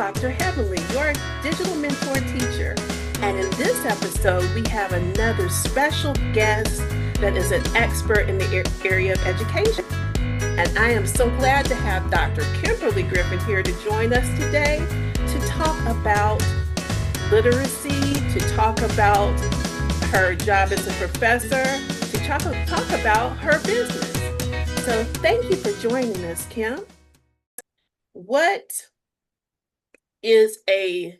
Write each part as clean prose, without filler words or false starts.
Dr. Heavenly, your digital mentor teacher. And in this episode, we have another special guest that is an expert in the area of education. And I am so glad to have Dr. Kimberly Griffin here to join us today to talk about literacy, to talk about her job as a professor, to talk about her business. So thank you for joining us, Kim. What is a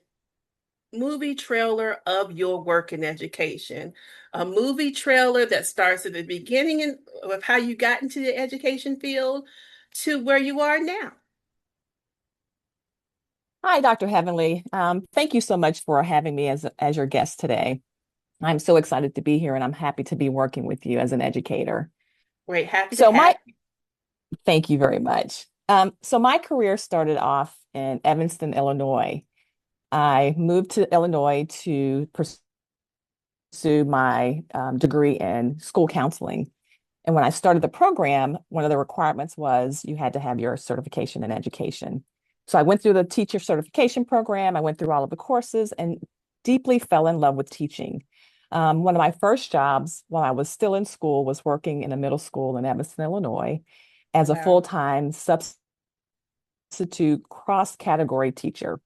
movie trailer of your work in education? A movie trailer that starts at the beginning of how you got into the education field to where you are now. Hi, Dr. Heavenly. Thank you so much for having me as your guest today. I'm so excited to be here and I'm happy to be working with you as an educator. Great, happy to So have my, thank you very much. So my career started off in Evanston, Illinois. I moved to Illinois to pursue my degree in school counseling. And when I started the program, one of the requirements was you had to have your certification in education. So I went through the teacher certification program. I went through all of the courses and deeply fell in love with teaching. One of my first jobs while I was still in school was working in a middle school in Evanston, Illinois, as a wow. full-time substitute cross-category teacher.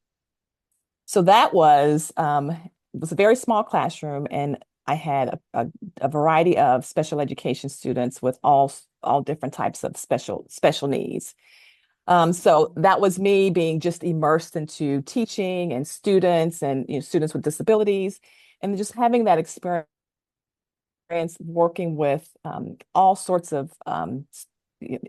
So that was a very small classroom, and I had a variety of special education students with all different types of special needs. So that was me being just immersed into teaching and students and students with disabilities, and just having that experience working with all sorts of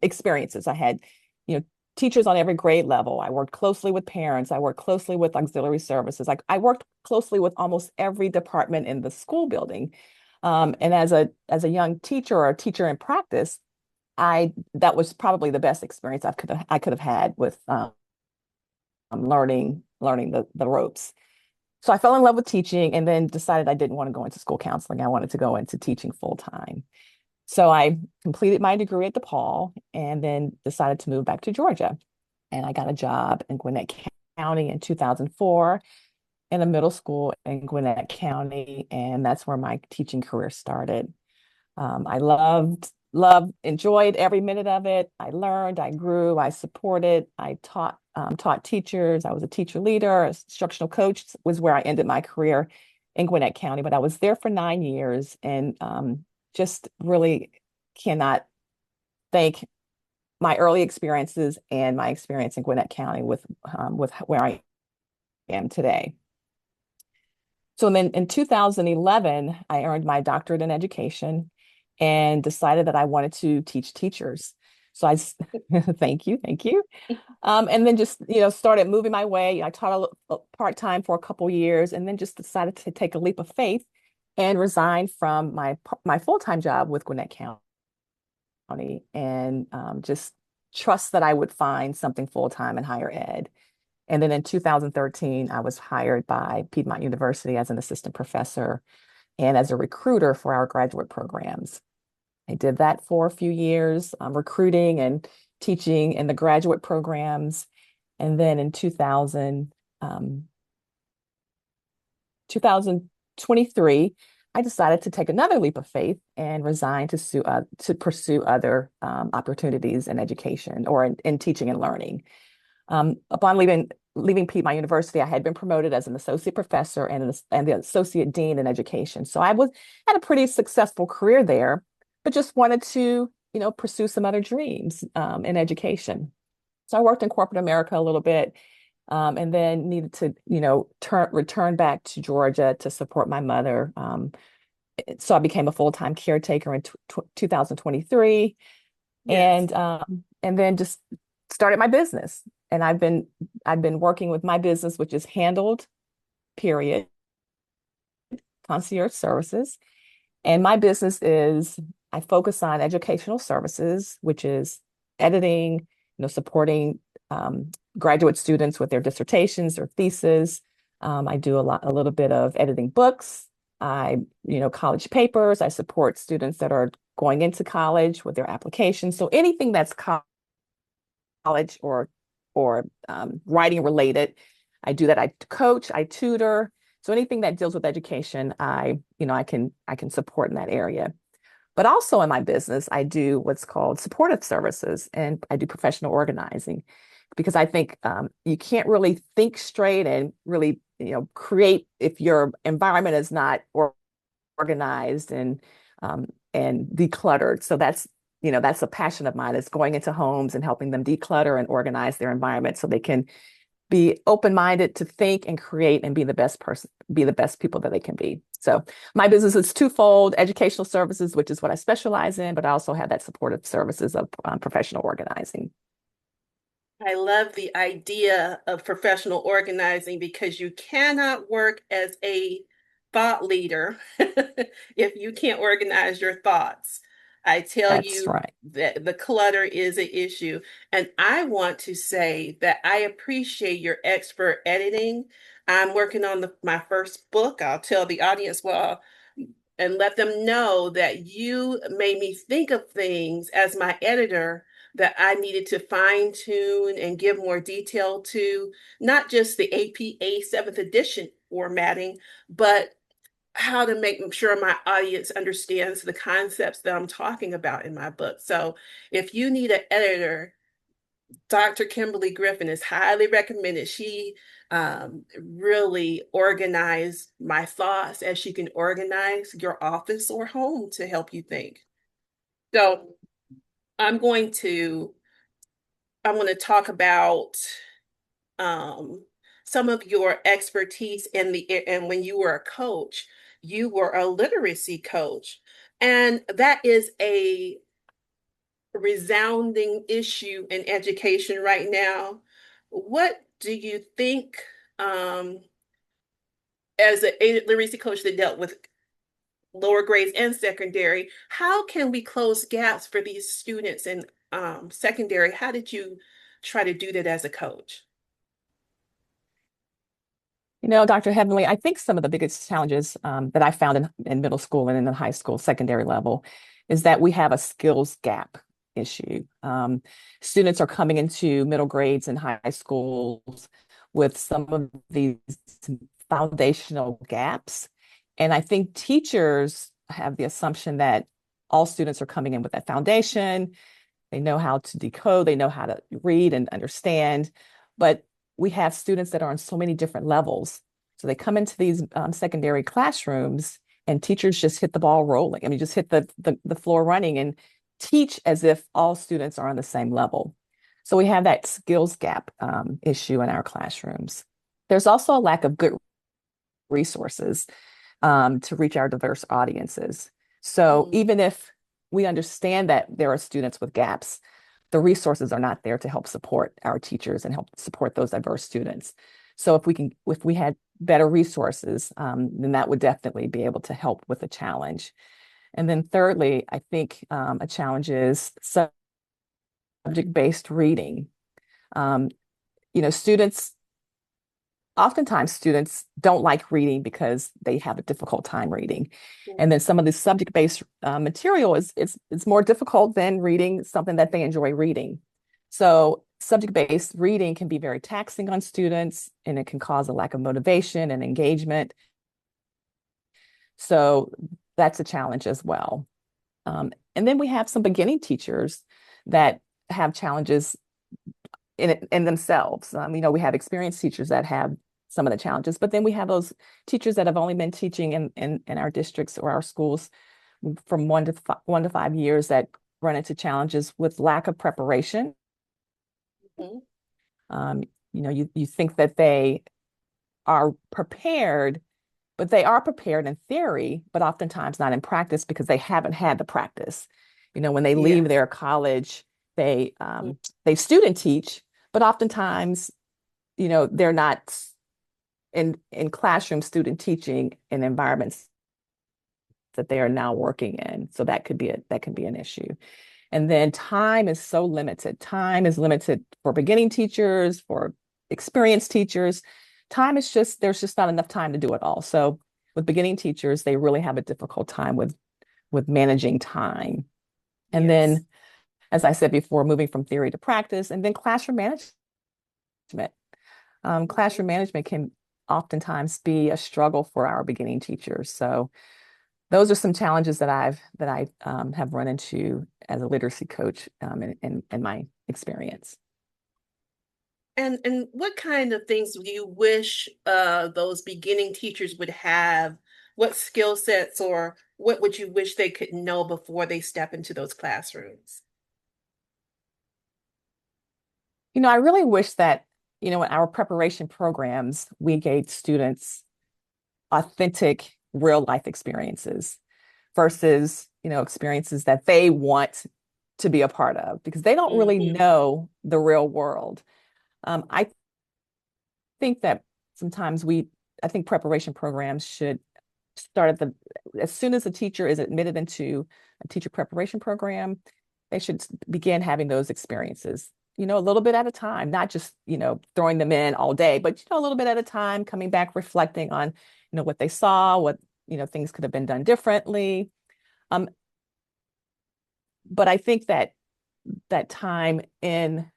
experiences. I had, you know, teachers on every grade level. I worked closely with parents. I worked closely with auxiliary services. I worked closely with almost every department in the school building. And as a young teacher or a teacher in practice, that was probably the best experience I could have had with learning the ropes. So I fell in love with teaching and then decided I didn't want to go into school counseling. I wanted to go into teaching full time. So I completed my degree at DePaul and then decided to move back to Georgia. And I got a job in Gwinnett County in 2004 in a middle school in Gwinnett County. And that's where my teaching career started. I enjoyed every minute of it. I learned, I grew, I supported, I taught teachers. I was a teacher leader, instructional coach was where I ended my career in Gwinnett County, but I was there for 9 years and just really cannot thank my early experiences and my experience in Gwinnett County with where I am today. So then in 2011, I earned my doctorate in education and decided that I wanted to teach teachers. So thank you. And then just, started moving my way. I taught a part-time for a couple years and then just decided to take a leap of faith and resign from my full-time job with Gwinnett County and just trust that I would find something full-time in higher ed. And then in 2013, I was hired by Piedmont University as an assistant professor and as a recruiter for our graduate programs. I did that for a few years, recruiting and teaching in the graduate programs. And then in 2023, I decided to take another leap of faith and resign to pursue other opportunities in education or in teaching and learning. Upon leaving Piedmont University, I had been promoted as an associate professor and the associate dean in education. So had a pretty successful career there, but just wanted to, pursue some other dreams in education. So I worked in corporate America a little bit, and then needed to, return back to Georgia to support my mother. So I became a full-time caretaker in 2023, Yes. and then just started my business. And I've been working with my business, which is Handled, period, concierge services. And my business is I focus on educational services, which is editing, supporting graduate students with their dissertations or thesis. I do a little bit of editing books. College papers. I support students that are going into college with their applications. So anything that's college or writing related, I do that. I coach, I tutor. So anything that deals with education, I can support in that area. But also in my business, I do what's called supportive services and I do professional organizing because I think you can't really think straight and really, create if your environment is not organized and decluttered. So that's a passion of mine is going into homes and helping them declutter and organize their environment so they can be open-minded to think and create and be the best people that they can be. So my business is twofold: educational services, which is what I specialize in, but I also have that supportive services of professional organizing. I love the idea of professional organizing because you cannot work as a thought leader if you can't organize your thoughts. I tell That's you right. that the clutter is an issue. And I want to say that I appreciate your expert editing. I'm working on my first book. I'll tell the audience well and let them know that you made me think of things as my editor that I needed to fine tune and give more detail to, not just the APA 7th edition formatting, but how to make sure my audience understands the concepts that I'm talking about in my book. So if you need an editor, Dr. Kimberly Griffin is highly recommended. She really organized my thoughts as she can organize your office or home to help you think. So I'm going to I want to talk about um, some of your expertise and when you were a coach, you were a literacy coach, and that is a resounding issue in education right now. What do you think, um, as a literacy coach that dealt with lower grades and secondary, how can we close gaps for these students in secondary? How did you try to do that as a coach? Dr. Heavenly, I think some of the biggest challenges that I found in middle school and in the high school, secondary level, is that we have a skills gap issue. Students are coming into middle grades and high schools with some of these foundational gaps. And I think teachers have the assumption that all students are coming in with that foundation. They know how to decode, they know how to read and understand. But we have students that are on so many different levels. So they come into these secondary classrooms and teachers just hit the ball rolling. I mean, just hit the floor running and teach as if all students are on the same level. So we have that skills gap issue in our classrooms. There's also a lack of good resources to reach our diverse audiences. So Mm, even if we understand that there are students with gaps, the resources are not there to help support our teachers and help support those diverse students. So if we had better resources, then that would definitely be able to help with the challenge. And then thirdly, I think a challenge is subject-based reading. Um, students oftentimes students don't like reading because they have a difficult time reading. And then some of the subject-based material is more difficult than reading something that they enjoy reading. So subject-based reading can be very taxing on students and it can cause a lack of motivation and engagement. So that's a challenge as well. And then we have some beginning teachers that have challenges in themselves. We have experienced teachers that have some of the challenges, but then we have those teachers that have only been teaching in our districts or our schools from 1 to 5 years that run into challenges with lack of preparation. mhm. Um, you think that they are prepared, but they are prepared in theory, but oftentimes not in practice because they haven't had the practice. When they leave Yes. their college, they Mm, they student teach, but oftentimes, they're not in classroom student teaching in environments that they are now working in. So that can be an issue. And then time is so limited. Time is limited for beginning teachers, for experienced teachers. There's just not enough time to do it all. So with beginning teachers, they really have a difficult time with managing time. And yes. then, as I said before, moving from theory to practice, and then classroom management. Classroom management can oftentimes be a struggle for our beginning teachers. So those are some challenges that I have run into as a literacy coach in my experience. And what kind of things do you wish those beginning teachers would have? What skill sets or what would you wish they could know before they step into those classrooms? I really wish that, in our preparation programs, we gave students authentic real life experiences versus, experiences that they want to be a part of because they don't really Hmm. know the real world. I think that sometimes I think preparation programs should start as soon as a teacher is admitted into a teacher preparation program, they should begin having those experiences, a little bit at a time, not just, throwing them in all day, but, a little bit at a time, coming back, reflecting on, what they saw, what, things could have been done differently. Um, but I think that time in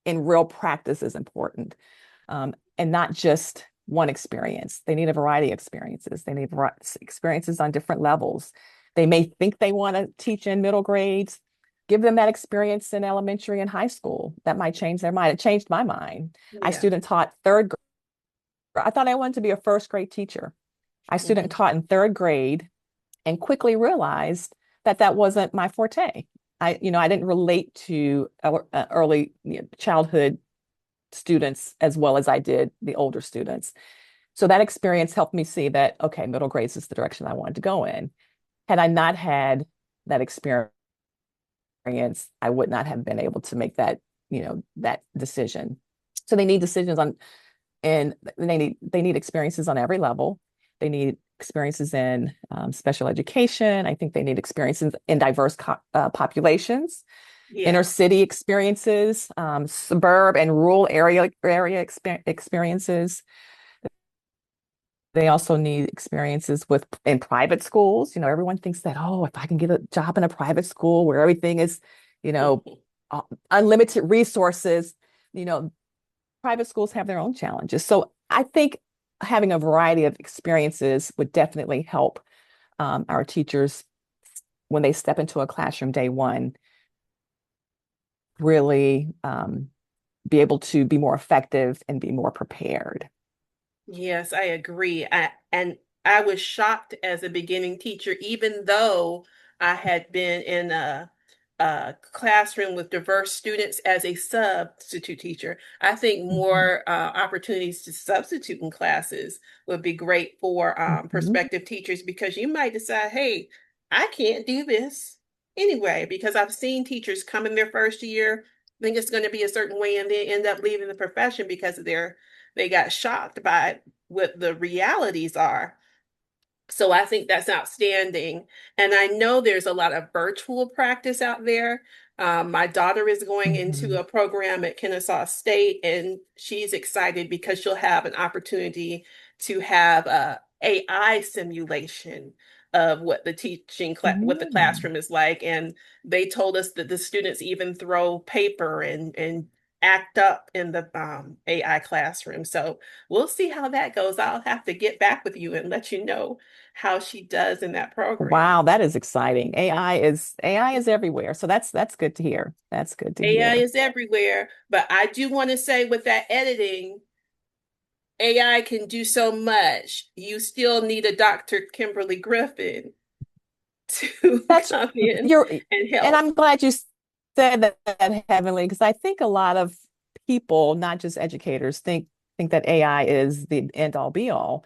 real practice is important, and not just one experience. They need a variety of experiences. They need experiences on different levels. They may think they want to teach in middle grades. Give them that experience in elementary and high school. That might change their mind. It changed my mind. I Yeah. student taught third grade. I thought I wanted to be a first grade teacher. I student Hmm. taught in third grade and quickly realized that that wasn't my forte. I didn't relate to early childhood students as well as I did the older students. So that experience helped me see that, okay, middle grades is the direction I wanted to go in. Had I not had that experience, I would not have been able to make that decision. So they need decisions on, and they need experiences on every level. They need experiences in special education. I think they need experiences in diverse populations, inner Yeah. city experiences, suburb and rural area experiences. They also need experiences in private schools. Everyone thinks that, oh, if I can get a job in a private school where everything is, you know, uh, unlimited resources, you know, private schools have their own challenges. So I think having a variety of experiences would definitely help our teachers when they step into a classroom day one, really be able to be more effective and be more prepared. Yes, I agree. And I was shocked as a beginning teacher, even though I had been in a classroom with diverse students as a substitute teacher. I think Mhm. more opportunities to substitute in classes would be great for Mhm. prospective teachers because you might decide, hey, I can't do this anyway, because I've seen teachers come in their first year, think it's going to be a certain way, and then end up leaving the profession because of they got shocked by what the realities are. So I think that's outstanding. And I know there's a lot of virtual practice out there. My daughter is going into Mhm. a program at Kennesaw State, and she's excited because she'll have an opportunity to have a AI simulation of what what the Mm. classroom is like. And they told us that the students even throw paper and act up in the AI classroom. So we'll see how that goes. I'll have to get back with you and let you know how she does in that Wow, program. that is exciting. AI is everywhere. So that's good to hear. That's good to AI hear. is everywhere, but I do want to say with that editing, AI can do so much. You still need a Dr. Kimberly Griffin to That's come in you're, and and help. I'm glad you said that, Heavenly, because I think a lot of people, not just educators, think that AI is the end all be all.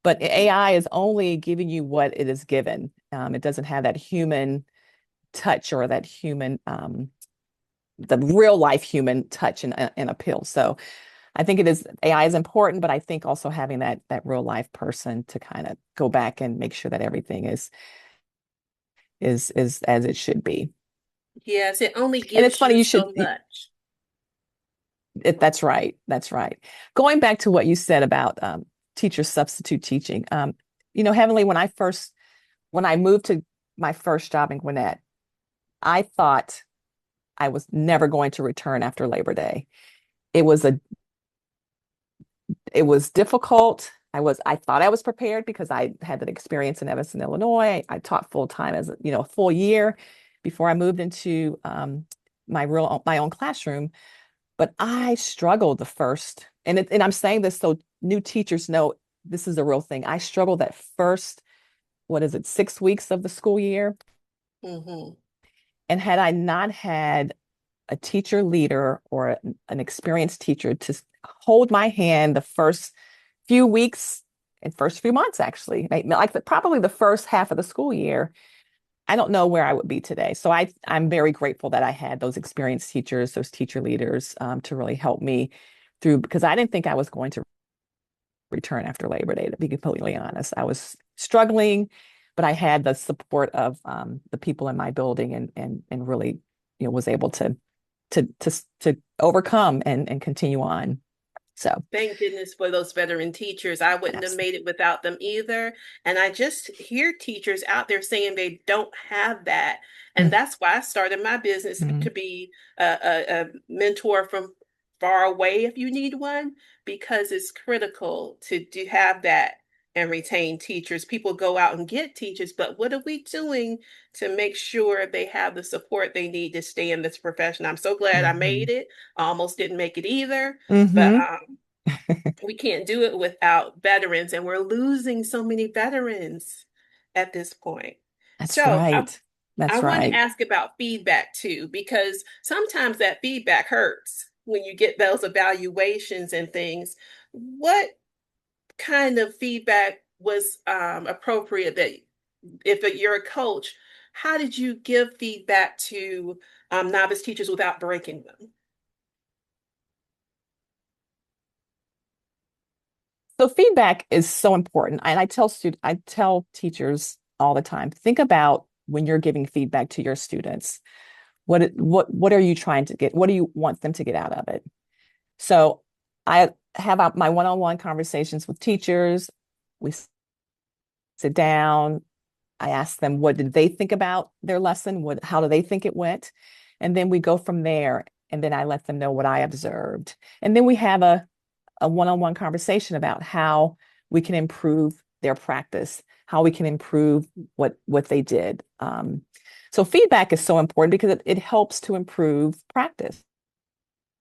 But AI is only giving you what it is given. It doesn't have that human touch or that the real life human touch and appeal. So I think AI is important, but I think also having that real life person to kind of go back and make sure that everything is as it should be. Yes, it only And it's gives funny, you you should, so much. that's right. That's right. Going back to what you said about teacher substitute teaching, Heavenly, when I moved to my first job in Gwinnett, I thought I was never going to return after Labor Day. It was a It was difficult. I thought I was prepared because I had that experience in Evanston, Illinois. I taught full time as a full year before I moved into my own classroom. But I struggled the first, and I'm saying this so new teachers know this is a real thing. I struggled that first, what is it, 6 weeks of the school year. Mm-hmm. And had I not had a teacher leader or an experienced teacher to hold my hand the first few weeks and first few months, actually, probably the first half of the school year, I don't know where I would be today. So I'm very grateful that I had those experienced teachers, those teacher leaders, to really help me through, because I didn't think I was going to return after Labor Day, to be completely honest. I was struggling, but I had the support of the people in my building, and really, was able to overcome and continue on. So Thank goodness for those veteran teachers. I wouldn't have yes. made it without them either. And I just hear teachers out there saying they don't have that. And that's why I started my business Mhm. to be a mentor from far away if you need one, because it's critical to have that and retain teachers. People go out and get teachers, but what are we doing to make sure they have the support they need to stay in this profession? I'm so glad I made Mhm. it. I almost didn't make it either, but Mhm. we can't do it without veterans, and we're losing so many veterans at this point. That's So right. I That's want to right. ask about feedback too, because sometimes that feedback hurts when you get those evaluations and things. What kind of feedback was appropriate that if you're a coach, how did you give feedback to novice teachers without breaking them? So feedback is so important. And I tell teachers all the time, think about when you're giving feedback to your students. What are you trying to get? What do you want them to get out of it? So I have my one-on-one conversations with teachers. We sit down. I ask them, what did they think about their lesson? How do they think it went? And then we go from there. And then I let them know what I observed. And then we have a one-on-one conversation about how we can improve their practice, how we can improve what they did. So feedback is so important because it helps to improve practice.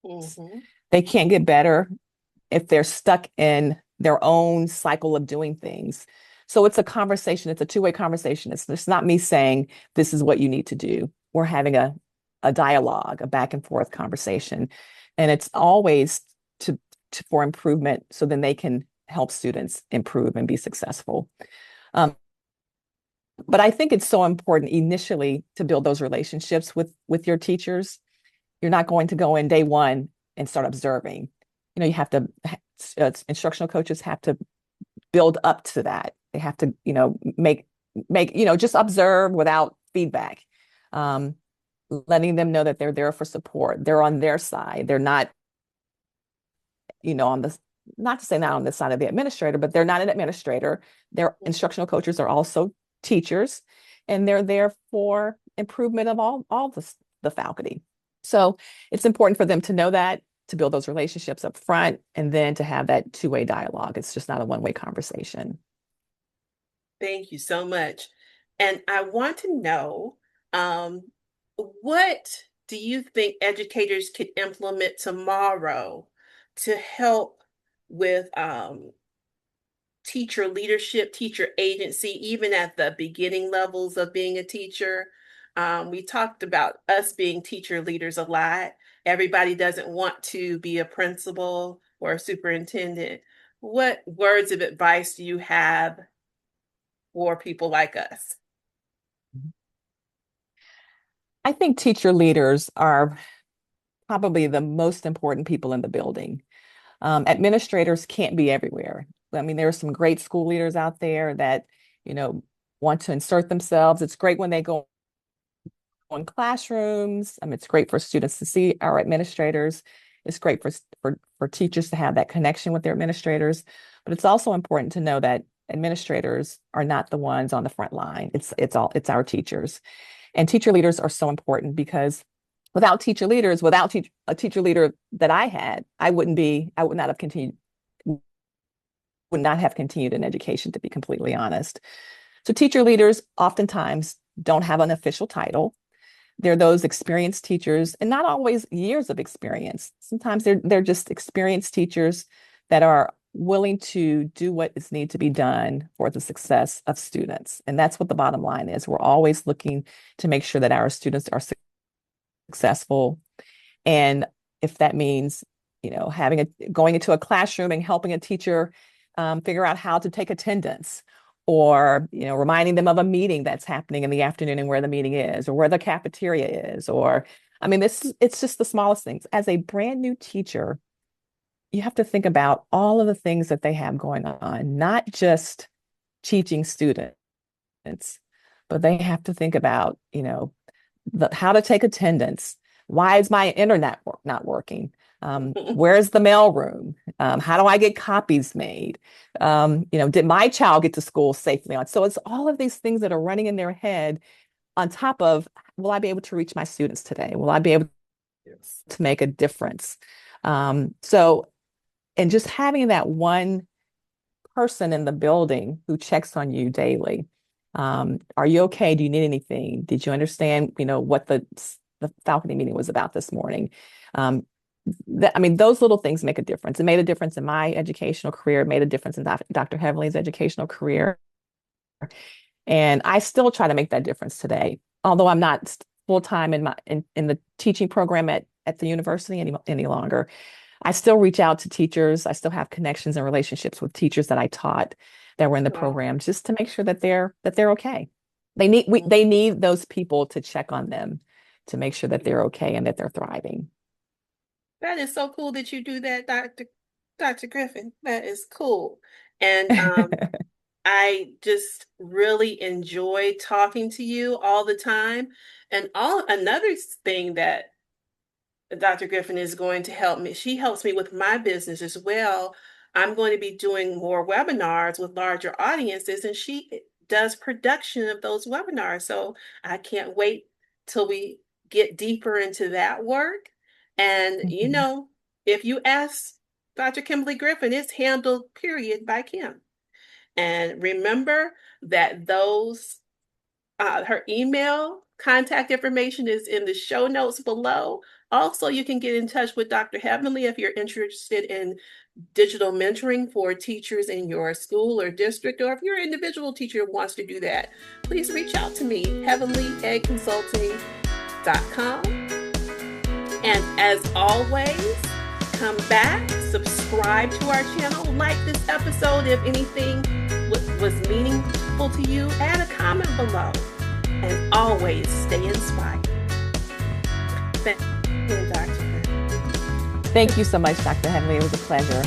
Hmm. They can't get better if they're stuck in their own cycle of doing things. So it's a conversation, it's a two-way conversation. It's not me saying this is what you need to do. We're having a dialogue, a back and forth conversation. And it's always to, for improvement so then they can help students improve and be successful. Um, but I think it's so important initially to build those relationships with your teachers. You're not going to go in day one and start observing. You have to, instructional coaches have to build up to that. They have to, just observe without feedback. Um, Letting them know that they're there for support. They're on their side. They're not, on the, not to say not on the side of the administrator, but they're not an administrator. Their instructional coaches are also teachers, and they're there for improvement of all the faculty. So it's important for them to know that, to build those relationships up front, and then to have that two-way dialogue. It's just not a one-way conversation. Thank you so much. And I want to know, um, what do you think educators could implement tomorrow to help with teacher leadership, teacher agency, even at the beginning levels of being a teacher? We talked about us being teacher leaders a lot. Everybody doesn't want to be a principal or a superintendent. What words of advice do you have for people like us? I think teacher leaders are probably the most important people in the building. Administrators can't be everywhere. I mean, there are some great school leaders out there that, you know, want to insert themselves. It's great when they go in classrooms. It's great for students to see our administrators. It's great for teachers to have that connection with their administrators. But it's also important to know that administrators are not the ones on the front line. It's our teachers. And teacher leaders are so important because without teacher leaders, a teacher leader that I had, I would not have continued would not have continued in education, to be completely honest. So teacher leaders oftentimes don't have an official title. They're those experienced teachers, and not always years of experience. Sometimes they're just experienced teachers that are willing to do what is need to be done for the success of students. And that's what the bottom line is. We're always looking to make sure that our students are successful. And if that means, going into a classroom and helping a teacher figure out how to take attendance, or reminding them of a meeting that's happening in the afternoon and where the meeting is, or where the cafeteria is, or it's just the smallest things. As a brand new teacher, you have to think about all of the things that they have going on, not just teaching students, but they have to think about, how to take attendance. Why is my internet not working? Where's the mailroom? How do I get copies made? Did my child get to school safely on? So it's all of these things that are running in their head on top of, will I be able to reach my students today? Will I be able to make a difference? And just having that one person in the building who checks on you daily. Are you okay? Do you need anything? Did you understand, what the faculty meeting was about this morning? Those little things make a difference. It made a difference in my educational career. It made a difference in Dr. Heavely's educational career. And I still try to make that difference today, although I'm not full-time in the teaching program at the university any longer. I still reach out to teachers. I still have connections and relationships with teachers that I taught that were in the program, just to make sure that they're okay. They need those people to check on them, to make sure that they're okay and that they're thriving. That is so cool that you do that, Dr. Griffin. That is cool. And I just really enjoy talking to you all the time. And another thing that Dr. Griffin is going to help me, she helps me with my business as well. I'm going to be doing more webinars with larger audiences, and she does production of those webinars. So I can't wait till we get deeper into that work. And, if you ask Dr. Kimberly Griffin, it's handled, period, by Kim. And remember that her email contact information is in the show notes below. Also, you can get in touch with Dr. Heavenly if you're interested in digital mentoring for teachers in your school or district, or if you're an individual teacher who wants to do that, please reach out to me, heavenlyedconsulting.com. And as always, come back, subscribe to our channel, like this episode if anything was meaningful to you, add a comment below, and always stay inspired. Thank you, Dr. Thank you so much, Dr. Henley. It was a pleasure.